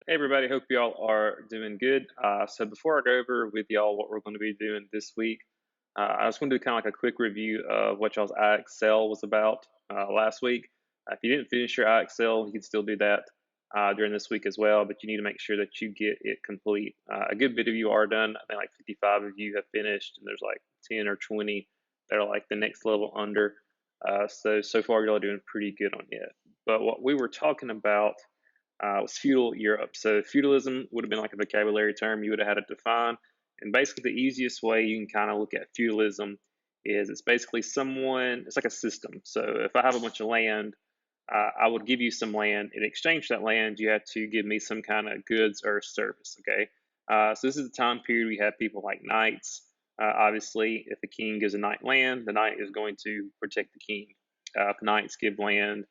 Hey everybody, hope y'all are doing good. So before I go over with y'all what we're going to be doing this week, I just want to do kind of like a quick review of what y'all's iExcel was about last week. If you didn't finish your iExcel, you can still do that during this week as well, but you need to make sure that you get it complete. A good bit of you are done. I think like 55 of you have finished, and there's like 10 or 20 that are like the next level under. So far, y'all are doing pretty good on it. But what we were talking about was feudal Europe. So feudalism would have been like a vocabulary term you would have had to define. And basically, the easiest way you can kind of look at feudalism is it's basically it's like a system. So if I have a bunch of land, I would give you some land. In exchange for that land, you have to give me some kind of goods or service. Okay. So this is the time period we have people like knights. Obviously, if a king gives a knight land, the knight is going to protect the king. If knights give land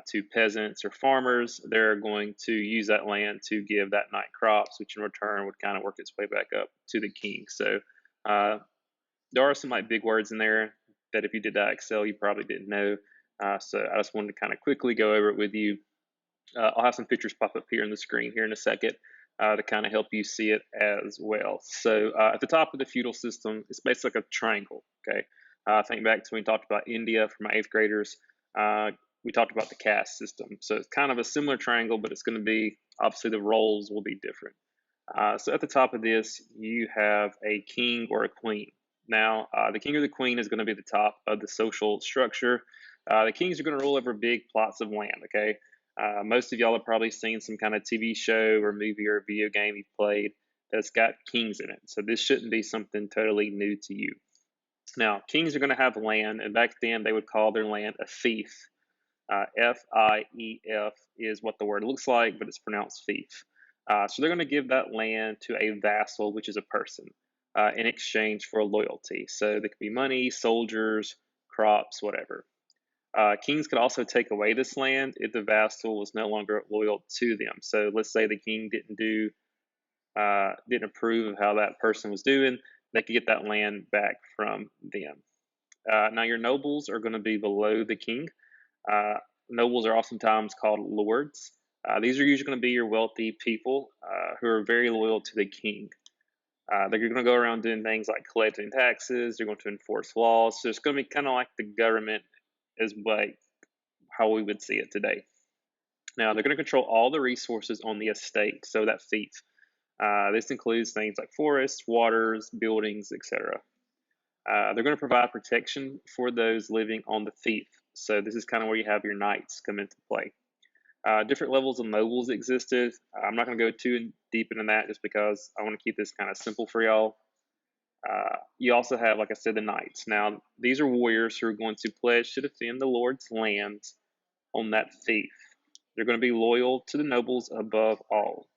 to peasants or farmers, they're going to use that land to give that knight crops, which in return would kind of work its way back up to the king. So uh, there are some like big words in there that if you did that Excel, you probably didn't know. So I just wanted to kind of quickly go over it with you. I'll have some pictures pop up here on the screen here in a second to kind of help you see it as well. So at the top of the feudal system, it's basically like a triangle. Okay, think back to when we talked about India for my eighth graders. We talked about the caste system. So it's kind of a similar triangle, but it's going to be obviously the roles will be different. So at the top of this, you have a king or a queen. Now, the king or the queen is going to be the top of the social structure. The kings are going to rule over big plots of land. Okay, most of y'all have probably seen some kind of TV show or movie or video game you've played that's got kings in it. So this shouldn't be something totally new to you. Now, kings are going to have land, and back then they would call their land a fief. Fief is what the word looks like, but it's pronounced fief. So they're going to give that land to a vassal, which is a person, in exchange for loyalty. So there could be money, soldiers, crops, whatever. Kings could also take away this land if the vassal was no longer loyal to them. So let's say the king didn't approve of how that person was doing, they could get that land back from them. Now your nobles are going to be below the king. Uh, Nobles are oftentimes called lords. These are usually going to be your wealthy people who are very loyal to the king. They're going to go around doing things like collecting taxes. They're going to enforce laws. So it's going to be kind of like the government, is like how we would see it today. Now they're going to control all the resources on the estate. So that fief. This includes things like forests, waters, buildings, etc. They're going to provide protection for those living on the fief. So this is kind of where you have your knights come into play. Different levels of nobles existed. I'm not going to go too deep into that just because I want to keep this kind of simple for y'all. You also have, like I said, the knights. Now, these are warriors who are going to pledge to defend the Lord's lands on that fief. They're going to be loyal to the nobles above all.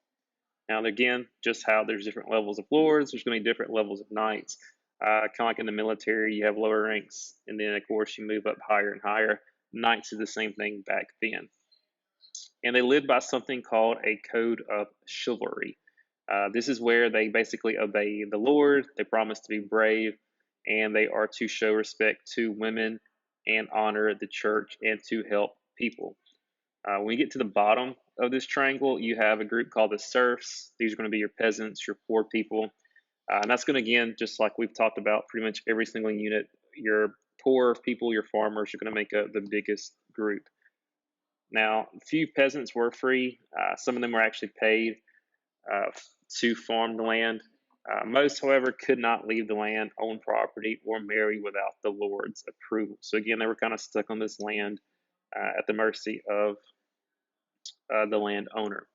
Now, again, just how there's different levels of lords, there's going to be different levels of knights. Kind of like in the military, you have lower ranks, and then, of course, you move up higher and higher. Knights did the same thing back then. And they lived by something called a code of chivalry. This is where they basically obey the Lord, they promise to be brave, and they are to show respect to women and honor the church and to help people. When you get to the bottom of this triangle, you have a group called the serfs. These are going to be your peasants, your poor people. And that's going to, again, just like we've talked about, pretty much every single unit, your poor people, your farmers are going to make up the biggest group. Now, a few peasants were free. Some of them were actually paid uh, to farm the land. Most, however, could not leave the land, own property, or marry without the Lord's approval. So, again, they were kind of stuck on this land at the mercy of the landowner.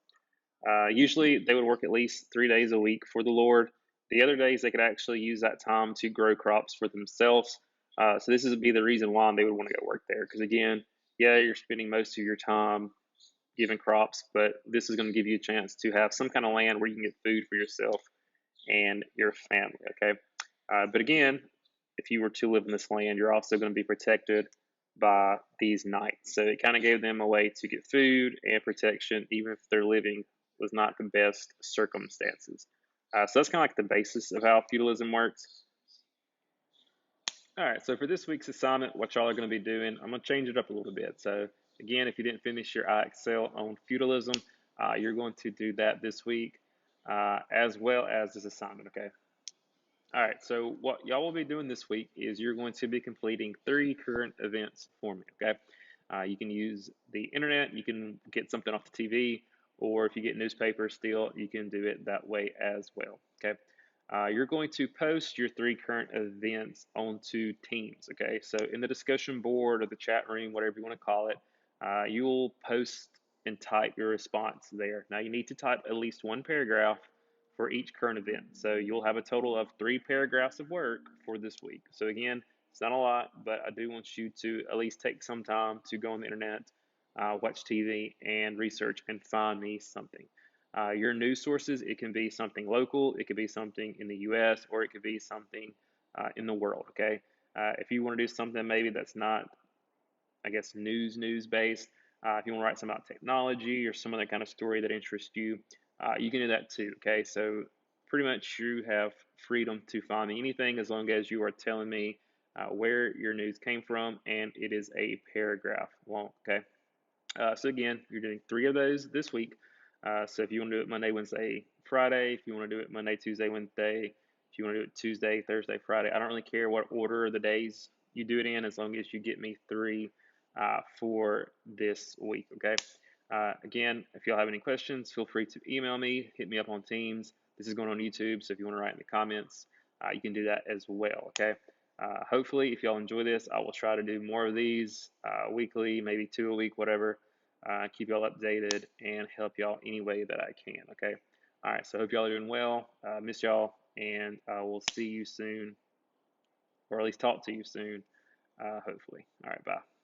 Usually, they would work at least 3 days a week for the Lord. The other days, they could actually use that time to grow crops for themselves. So, this would be the reason why they would want to go work there. Because, again, yeah, you're spending most of your time giving crops, but this is going to give you a chance to have some kind of land where you can get food for yourself and your family. Okay. But again, if you were to live in this land, you're also going to be protected by these knights. So it kind of gave them a way to get food and protection, even if their living was not the best circumstances. So that's kind of like the basis of how feudalism works. All right, so for this week's assignment, what y'all are going to be doing, I'm going to change it up a little bit. So again, if you didn't finish your iExcel on feudalism, You're going to do that this week, as well as this assignment, okay? All right, so what y'all will be doing this week is you're going to be completing 3 current events for me, okay? You can use the internet, you can get something off the TV, or if you get newspapers still, you can do it that way as well, okay? You're going to post your 3 current events onto Teams, okay? So in the discussion board or the chat room, whatever you want to call it, you will post and type your response there. Now you need to type at least 1 paragraph for each current event. So you'll have a total of 3 paragraphs of work for this week. So again, it's not a lot, but I do want you to at least take some time to go on the internet, watch TV, and research and find me something. Your news sources, it can be something local, it could be something in the US, or it could be something in the world, okay? If you want to do something maybe that's not, I guess, news based. If you want to write something about technology or some other kind of story that interests you, you can do that too. Okay, so pretty much you have freedom to find me anything as long as you are telling me where your news came from and it is a paragraph long. Okay. So again, you're doing 3 of those this week. So if you want to do it Monday, Wednesday, Friday, if you want to do it Monday, Tuesday, Wednesday, if you want to do it Tuesday, Thursday, Friday, I don't really care what order of the days you do it in, as long as you get me 3 for this week. Okay. Again, if y'all have any questions, feel free to email me, hit me up on Teams. This is going on YouTube, so if you want to write in the comments, you can do that as well. Okay. Hopefully, if y'all enjoy this, I will try to do more of these weekly, maybe 2 a week, whatever. Keep y'all updated and help y'all any way that I can. Okay. All right. So hope y'all are doing well. Miss y'all, and we'll see you soon, or at least talk to you soon. Hopefully. All right. Bye.